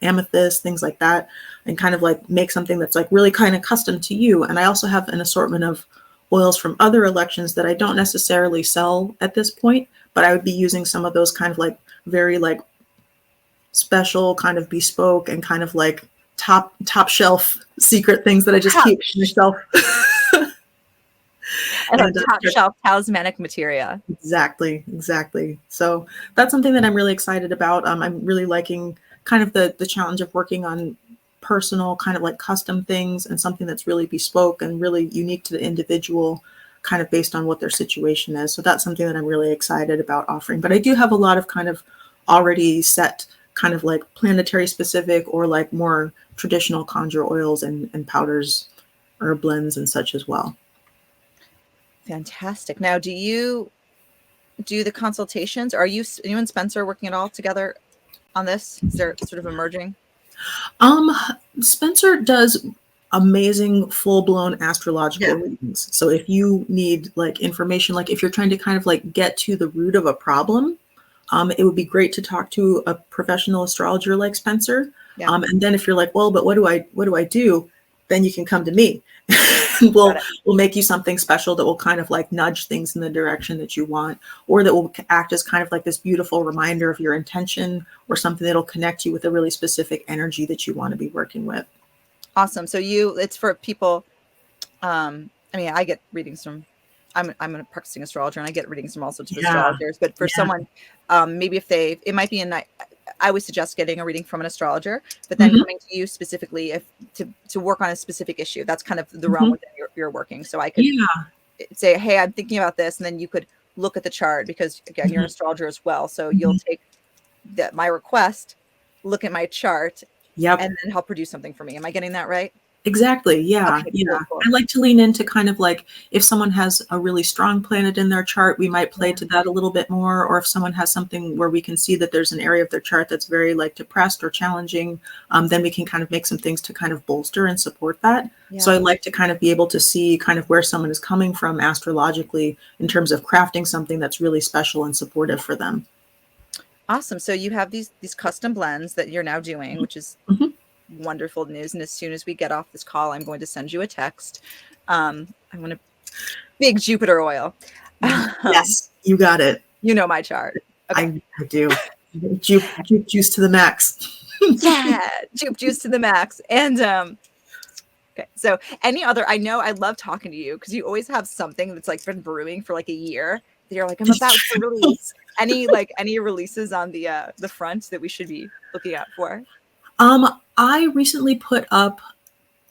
amethyst, things like that, and kind of like make something that's like really kind of custom to you. And I also have an assortment of oils from other elections that I don't necessarily sell at this point, but I would be using some of those kind of like very like special kind of bespoke and kind of like top shelf secret things that I just keep to myself. And top shelf talismanic materia. Exactly. So that's something that I'm really excited about. I'm really liking kind of the challenge of working on personal kind of like custom things and something that's really bespoke and really unique to the individual, kind of based on what their situation is. So that's something that I'm really excited about offering. But I do have a lot of kind of already set kind of like planetary specific or like more traditional conjure oils and powders, herb blends and such as well. Fantastic. Now, do you do the consultations? Are you and Spencer working at all together on this? Is there sort of emerging? Spencer does amazing full-blown astrological readings. So if you need like information, like if you're trying to kind of like get to the root of a problem, it would be great to talk to a professional astrologer like Spencer. And then if you're like, well, but what do I do? Then you can come to me. We'll make you something special that will kind of like nudge things in the direction that you want, or that will act as kind of like this beautiful reminder of your intention, or something that'll connect you with a really specific energy that you want to be working with. Awesome. So it's for people. I mean, I get readings from, I'm a practicing astrologer and I get readings from all sorts of astrologers, but for someone, maybe if it might be I would suggest getting a reading from an astrologer, but then coming to you specifically to work on a specific issue. That's kind of the realm within you're working. So I could say, hey, I'm thinking about this. And then you could look at the chart because again, you're an astrologer as well. So you'll take my request, look at my chart, and then help produce something for me. Am I getting that right? Exactly. Yeah. Okay, cool. I like to lean into kind of like if someone has a really strong planet in their chart, we might play to that a little bit more. Or if someone has something where we can see that there's an area of their chart that's very like depressed or challenging, then we can kind of make some things to kind of bolster and support that. So I like to kind of be able to see kind of where someone is coming from astrologically in terms of crafting something that's really special and supportive for them. Awesome. So you have these custom blends that you're now doing, which is wonderful news. And as soon as we get off this call, I'm going to send you a text. I want a big Jupiter oil. Yes, you got it. You know my chart. Okay. I do. Jupe juice to the max. Jupe juice to the max. And okay, so any other, I know I love talking to you because you always have something that's like been brewing for like a year that you're like, I'm about to release. Any releases on the front that we should be looking out for? I recently put up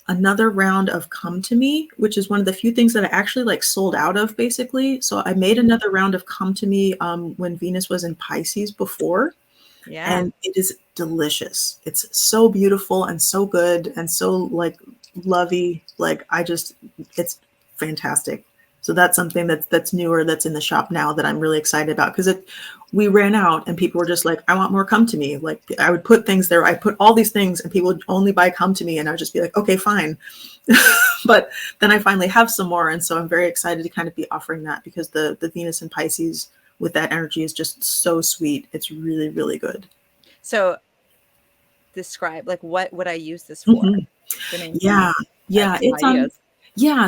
another round of Come to Me, which is one of the few things that I actually like sold out of basically. So I made another round of Come to Me when Venus was in Pisces before. And it is delicious. It's so beautiful and so good and so like lovey. Like it's fantastic. So that's something that's newer, that's in the shop now that I'm really excited about, because we ran out and people were just like, I want more Come to Me. Like I would put things there. I put all these things and people would only buy Come to Me. And I would just be like, okay, fine. But then I finally have some more. And so I'm very excited to kind of be offering that, because the Venus and Pisces with that energy is just so sweet. It's really, really good. So describe, like, what would I use this for? It's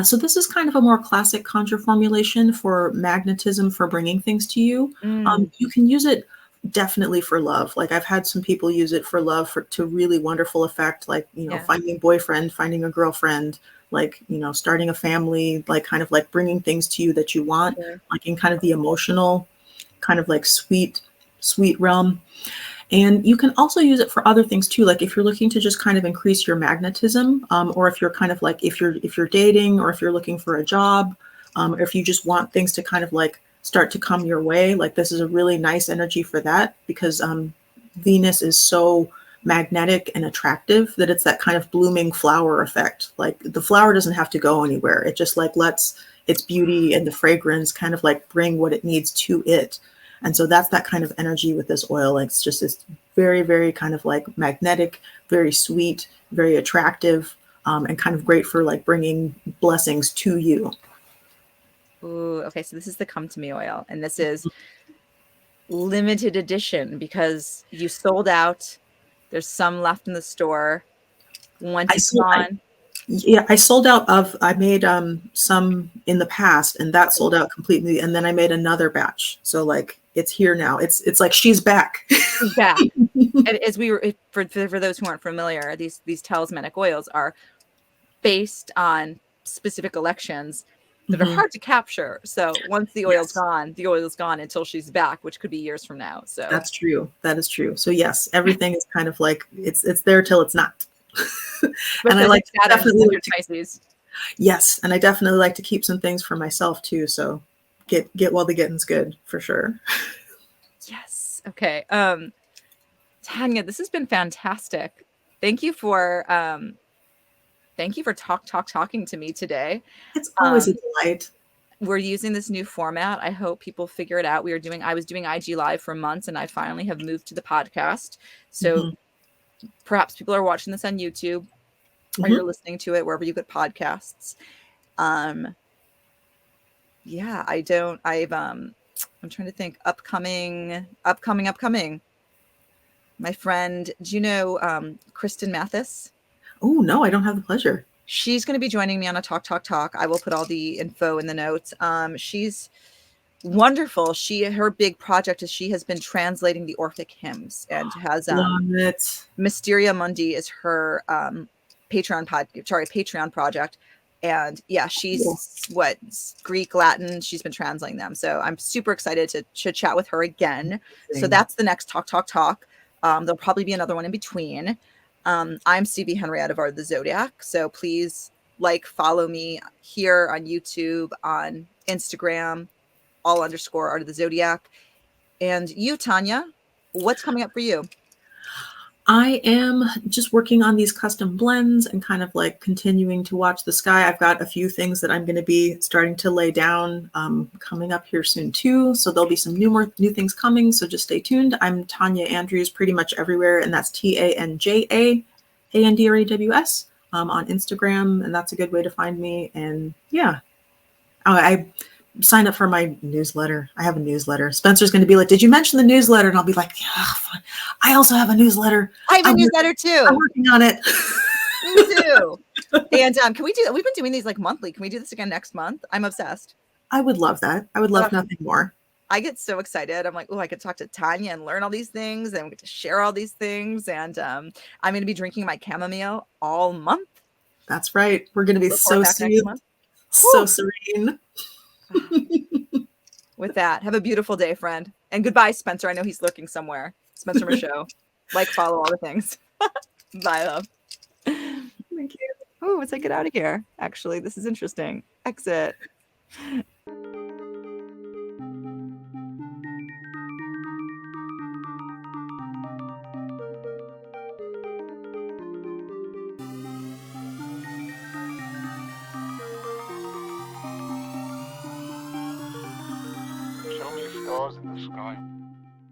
so this is kind of a more classic conjure formulation for magnetism, for bringing things to you. You can use it definitely for love. Like I've had some people use it for love to really wonderful effect, like, finding a boyfriend, finding a girlfriend, like, starting a family, like kind of like bringing things to you that you want, like in kind of the emotional kind of like sweet realm. And you can also use it for other things too. Like if you're looking to just kind of increase your magnetism, or if you're kind of like, if you're dating, or if you're looking for a job, or if you just want things to kind of like start to come your way, like this is a really nice energy for that, because Venus is so magnetic and attractive that it's that kind of blooming flower effect. Like the flower doesn't have to go anywhere. It just like lets its beauty and the fragrance kind of like bring what it needs to it. And so that's that kind of energy with this oil. Like it's just this very, very kind of like magnetic, very sweet, very attractive, and kind of great for like bringing blessings to you. Ooh, okay. So this is the Come to Me oil, and this is limited edition because you sold out. There's some left in the store. Once it's gone. I sold out of, I made some in the past, and that sold out completely. And then I made another batch. So like it's here now. It's like she's back. She's back. And as we were, for those who aren't familiar, these talismanic oils are based on specific elections that are hard to capture. So once the oil's gone, the oil is gone until she's back, which could be years from now. So that's true. That is true. So yes, everything is kind of like it's there till it's not. And I like definitely like to, yes, and I definitely like to keep some things for myself too. So get while the getting's good, for sure. Yes. Okay. Tanya, this has been fantastic. Thank you for talking to me today. It's always a delight. We're using this new format. I hope people figure it out. I was doing IG Live for months, and I finally have moved to the podcast. So perhaps people are watching this on YouTube, or you're listening to it wherever you get podcasts. Yeah, I'm trying to think. Upcoming. My friend, do you know Kristen Mathis? Oh, no, I don't have the pleasure. She's going to be joining me on a Talk. I will put all the info in the notes. She's wonderful. Her big project is she has been translating the Orphic hymns, and has Mysteria Mundi is her Patreon project. And yeah, she's Greek, Latin. She's been translating them. So I'm super excited to chat with her again. So that's the next Talk. There'll probably be another one in between. I'm Stevie Henriette of Art of the Zodiac. So please follow me here on YouTube, on Instagram, _Art of the Zodiac. And you, Tanya, what's coming up for you? I am just working on these custom blends and kind of like continuing to watch the sky. I've got a few things that I'm going to be starting to lay down coming up here soon too. So there'll be some new things coming. So just stay tuned. I'm Tanya Andrews pretty much everywhere, and that's TANJA ANDRAWS on Instagram, and that's a good way to find me. And yeah, I sign up for my newsletter. I have a newsletter. Spencer's going to be like, "Did you mention the newsletter?" And I'll be like, "Yeah, fine. I also have a newsletter. I have a newsletter too. I'm working on it." Me too. And can we do that? We've been doing these monthly. Can we do this again next month? I'm obsessed. I would love that. I would love nothing more. I get so excited. I'm like, oh, I could talk to Tanya and learn all these things, and we get to share all these things. And I'm going to be drinking my chamomile all month. That's right. We're going to be so sweet, so serene. With that, have a beautiful day, friend. And goodbye, Spencer. I know he's lurking somewhere. Spencer Michaud. Follow all the things. Bye, love. Thank you. Oh, let's get out of here. Actually, this is interesting. Exit. Show me stars in the sky.